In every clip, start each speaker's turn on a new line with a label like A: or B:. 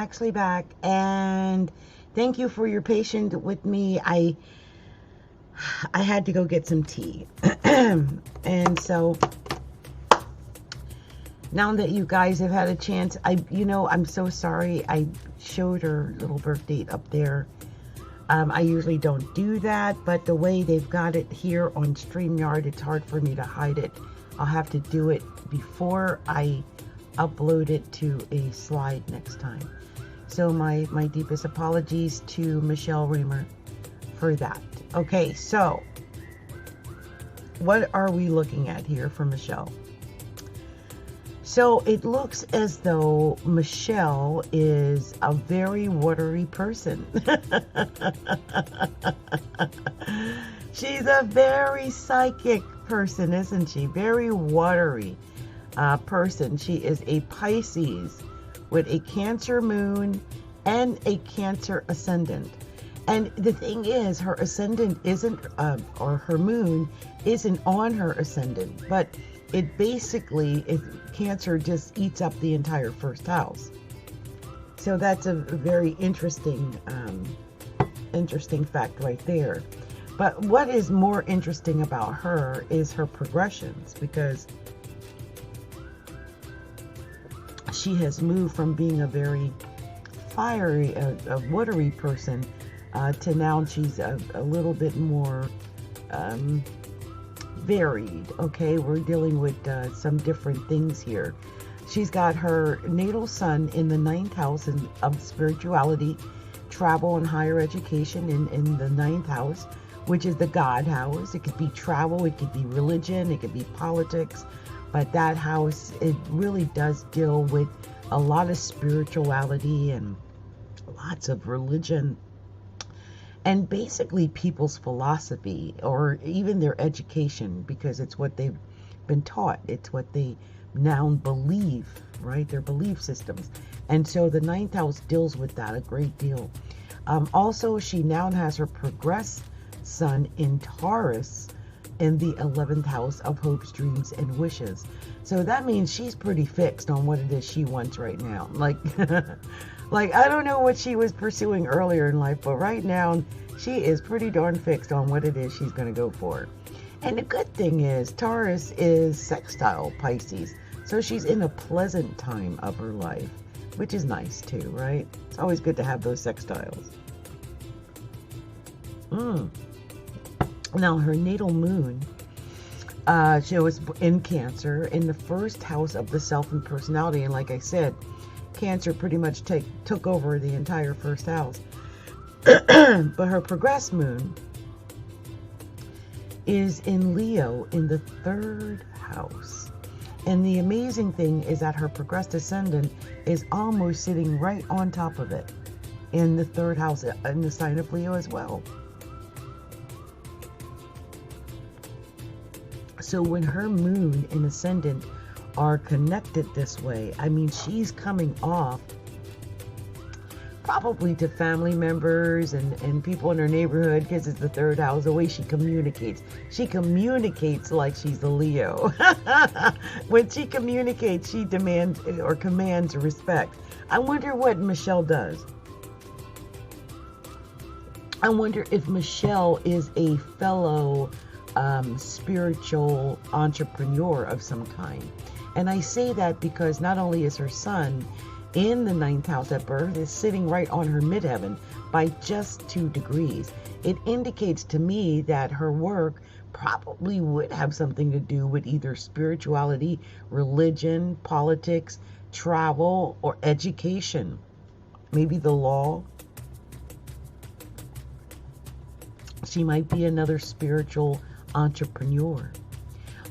A: Actually back, and thank you for your patience with me. I had to go get some tea. And so now that you guys have had a chance, I'm so sorry I showed her little birth date up there. I usually don't do that, but the way they've got it here on StreamYard, it's hard for me to hide it. I'll have to do it before I upload it to a slide next time. So my deepest apologies to Michelle Reamer for that. Okay, so what are we looking at here for Michelle? So it looks as though Michelle is a very watery person. She's a very psychic person, isn't she? Very watery person. She is a Pisces with a Cancer moon and a Cancer ascendant. And the thing is, her ascendant isn't, or her moon isn't on her ascendant, but it basically, Cancer just eats up the entire first house. So that's a very interesting fact right there. But what is more interesting about her is her progressions, because she has moved from being a very fiery, a watery person, to now she's a little bit more varied. Okay, we're dealing with some different things here. She's got her natal sun in the 9th house of spirituality, travel, and higher education in the 9th house, which is the God house. It could be travel, it could be religion, it could be politics, but that house, it really does deal with a lot of spirituality and lots of religion, and basically people's philosophy, or even their education, because it's what they've been taught. It's what they now believe, right? Their belief systems. And so the 9th house deals with that a great deal. Also, she now has her progress sun in Taurus in the 11th house of hopes, dreams, and wishes. So that means she's pretty fixed on what it is she wants right now. Like, like, I don't know what she was pursuing earlier in life, but right now she is pretty darn fixed on what it is she's going to go for. And the good thing is, Taurus is sextile Pisces, so she's in a pleasant time of her life, which is nice too, right? It's always good to have those sextiles. Now, her natal moon, she was in Cancer, in the 1st house of the self and personality. And like I said, Cancer pretty much took over the entire 1st house. But her progress moon is in Leo in the 3rd house. And the amazing thing is that her progressed ascendant is almost sitting right on top of it in the 3rd house, in the sign of Leo as well. So when her moon and ascendant are connected this way, I mean, she's coming off probably to family members and people in her neighborhood, because it's the 3rd house, the way she communicates. She communicates like she's a Leo. When she communicates, she demands or commands respect. I wonder what Michelle does. I wonder if Michelle is a fellow spiritual entrepreneur of some kind. And I say that because not only is her sun in the 9th house at birth, is sitting right on her midheaven by just 2 degrees. It indicates to me that her work probably would have something to do with either spirituality, religion, politics, travel, or education. Maybe the law. She might be another spiritual entrepreneur.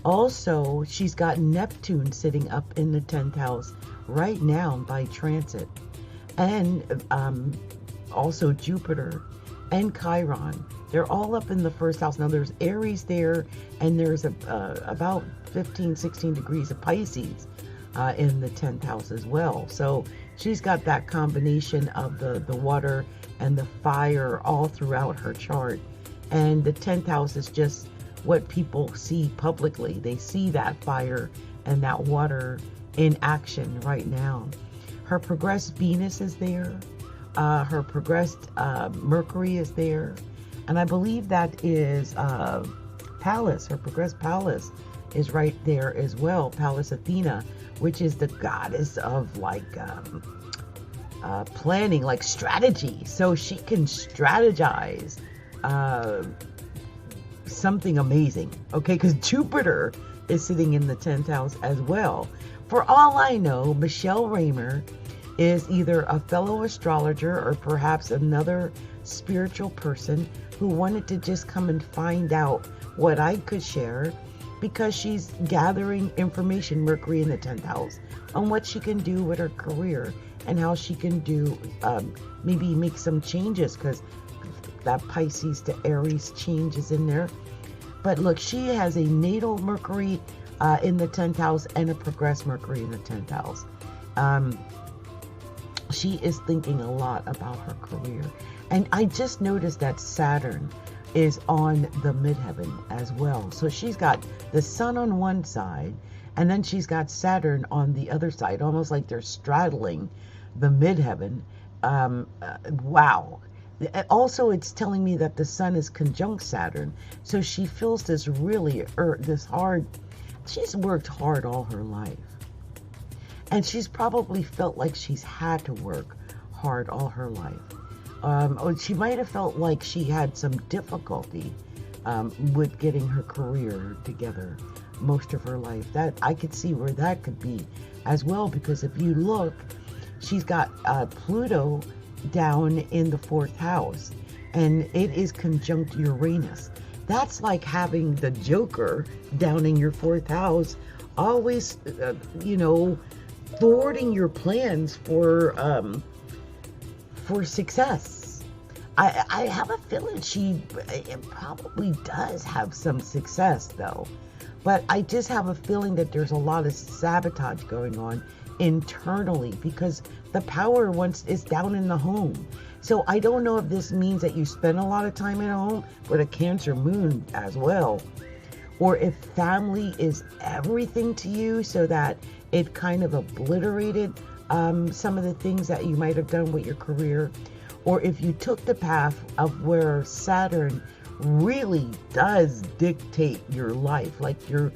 A: Also, she's got Neptune sitting up in the 10th house right now by transit, and also Jupiter and Chiron. They're all up in the 1st house. Now there's Aries there, and there's about 15-16 degrees of Pisces in the 10th house as well. So she's got that combination of the water and the fire all throughout her chart. And the 10th house is just what people see publicly. They see that fire and that water in action right now. Her progressed Venus is there. Her progressed Mercury is there. And I believe that is Pallas. Her progressed Pallas is right there as well. Pallas Athena, which is the goddess of like planning, like strategy. So she can strategize something amazing. Okay, because Jupiter is sitting in the 10th house as well. For all I know, Michelle Raymer is either a fellow astrologer or perhaps another spiritual person who wanted to just come and find out what I could share, because she's gathering information, Mercury in the 10th house, on what she can do with her career and how she can do, maybe make some changes, because that Pisces to Aries change is in there. But look, she has a natal Mercury in the 10th house and a progressed Mercury in the 10th house. She is thinking a lot about her career. And I just noticed that Saturn is on the midheaven as well. So she's got the sun on one side, and then she's got Saturn on the other side, almost like they're straddling the midheaven. Wow. Also, it's telling me that the sun is conjunct Saturn. So she feels this really, this hard, she's worked hard all her life. And she's probably felt like she's had to work hard all her life. Or she might have felt like she had some difficulty with getting her career together most of her life. That I could see where that could be as well, because if you look, she's got Pluto down in the 4th house, and it is conjunct Uranus. That's like having the Joker down in your 4th house, always, thwarting your plans for success. I have a feeling she probably does have some success though, but I just have a feeling that there's a lot of sabotage going on internally, because the power is down in the home. So I don't know if this means that you spend a lot of time at home with a Cancer moon as well, or if family is everything to you, so that it kind of obliterated some of the things that you might have done with your career, or if you took the path of where Saturn really does dictate your life, like you're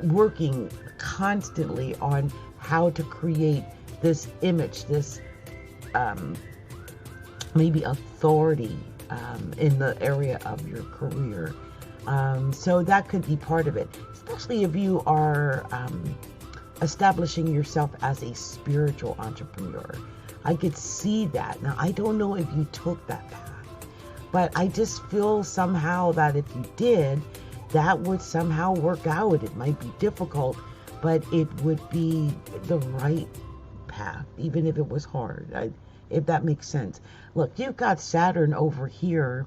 A: working constantly on how to create this image, this maybe authority in the area of your career. So that could be part of it, especially if you are establishing yourself as a spiritual entrepreneur. I could see that. Now, I don't know if you took that path, but I just feel somehow that if you did, that would somehow work out. It might be difficult, but it would be the right path, even if it was hard, if that makes sense. Look, you've got Saturn over here,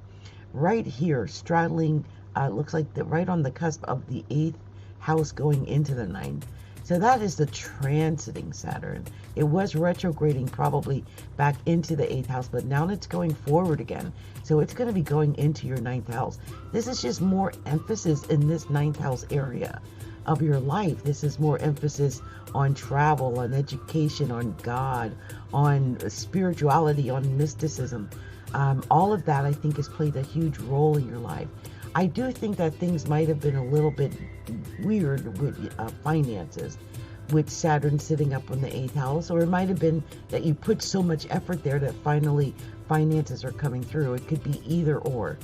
A: right here, straddling, looks like right on the cusp of the 8th house going into the 9th. So that is the transiting Saturn. It was retrograding probably back into the 8th house, but now it's going forward again. So it's going to be going into your 9th house. This is just more emphasis in this 9th house area of your life. This is more emphasis on travel, on education, on God, on spirituality, on mysticism. All of that, I think, has played a huge role in your life. I do think that things might have been a little bit weird with finances, with Saturn sitting up in the 8th house, or it might have been that you put so much effort there that finally finances are coming through. It could be either or.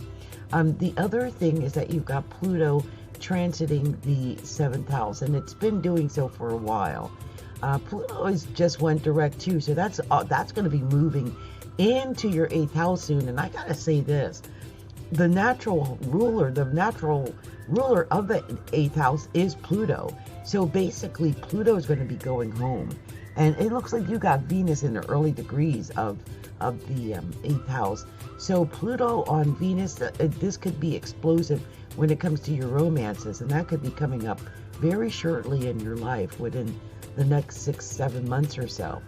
A: The other thing is that you've got Pluto transiting the 7th house, and it's been doing so for a while. Pluto just went direct too, so that's going to be moving into your 8th house soon. And I gotta say this, the natural ruler of the 8th house is Pluto. So basically Pluto is going to be going home, and it looks like you got Venus in the early degrees of the 8th house. So Pluto on Venus, this could be explosive when it comes to your romances, and that could be coming up very shortly in your life, within the next 6-7 months or so.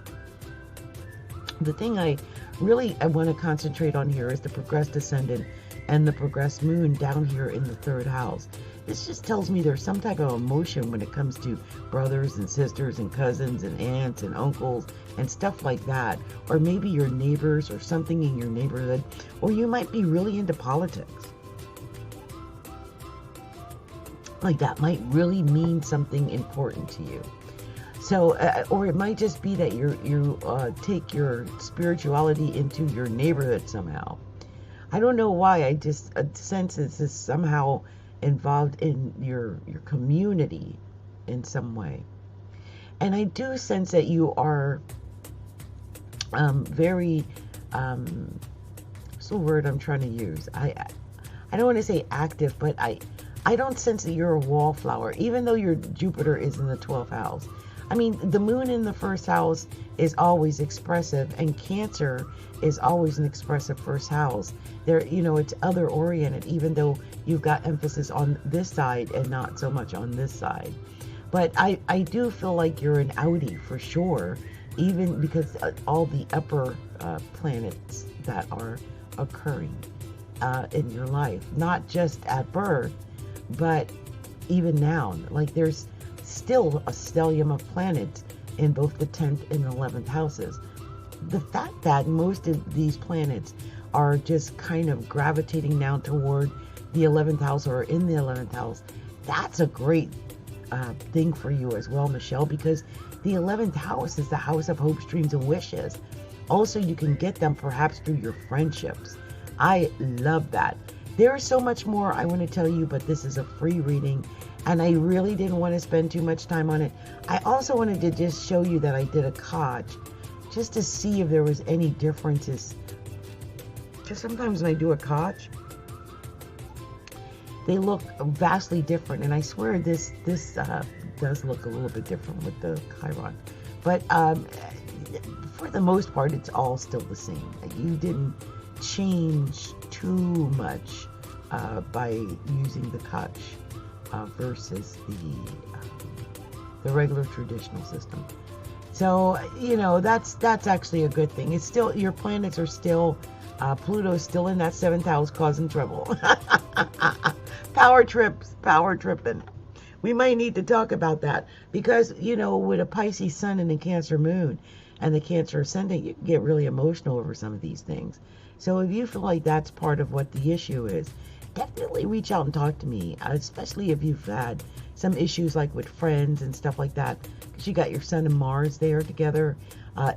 A: The thing I want to concentrate on here is the progressed ascendant and the progressed moon down here in the 3rd house. This just tells me there's some type of emotion when it comes to brothers and sisters and cousins and aunts and uncles and stuff like that. Or maybe your neighbors or something in your neighborhood. Or you might be really into politics. Like that might really mean something important to you. So, or it might just be that you take your spirituality into your neighborhood somehow. I don't know why. I just sense this is somehow involved in your community in some way. And I do sense that you are very, what's the word I'm trying to use? I don't want to say active, but I don't sense that you're a wallflower, even though your Jupiter is in the 12th house. I mean, the moon in the first house is always expressive, and Cancer is always an expressive first house. There, you know, it's other oriented, even though you've got emphasis on this side and not so much on this side. But I do feel like you're an outie for sure, even because all the upper planets that are occurring in your life, not just at birth, but even now. Like there's still a stellium of planets in both the 10th and 11th houses. The fact that most of these planets are just kind of gravitating now toward the 11th house or in the 11th house, that's a great thing for you as well, Michelle, because the 11th house is the house of hopes, dreams, and wishes. Also, you can get them perhaps through your friendships. I love that. There's so much more I want to tell you, but this is a free reading, and I really didn't want to spend too much time on it. I also wanted to just show you that I did a Koch, just to see if there was any differences. Because sometimes when I do a Koch, they look vastly different, and I swear this does look a little bit different with the Chiron. But for the most part, it's all still the same. You didn't change too much by using the Koch versus the regular traditional system. So, you know, that's actually a good thing. It's still, your planets are still, Pluto's still in that 7th house causing trouble. Power tripping. We might need to talk about that because, you know, with a Pisces sun and a Cancer moon and the Cancer ascendant, you get really emotional over some of these things. So if you feel like that's part of what the issue is, definitely reach out and talk to me, especially if you've had some issues like with friends and stuff like that, because you got your Sun and Mars there together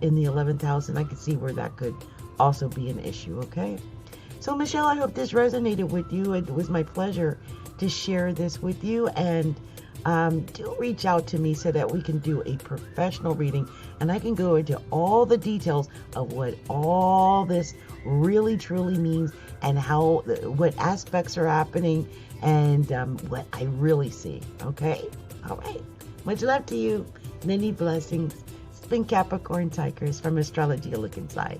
A: in the 11th house, and I can see where that could also be an issue, okay? So, Michelle, I hope this resonated with you. It was my pleasure to share this with you, and do reach out to me so that we can do a professional reading, and I can go into all the details of what all this really truly means and how, what aspects are happening, and what I really see. Okay? All right. Much love to you. Many blessings. It's been Capricorntigress from Astrology, Look Inside.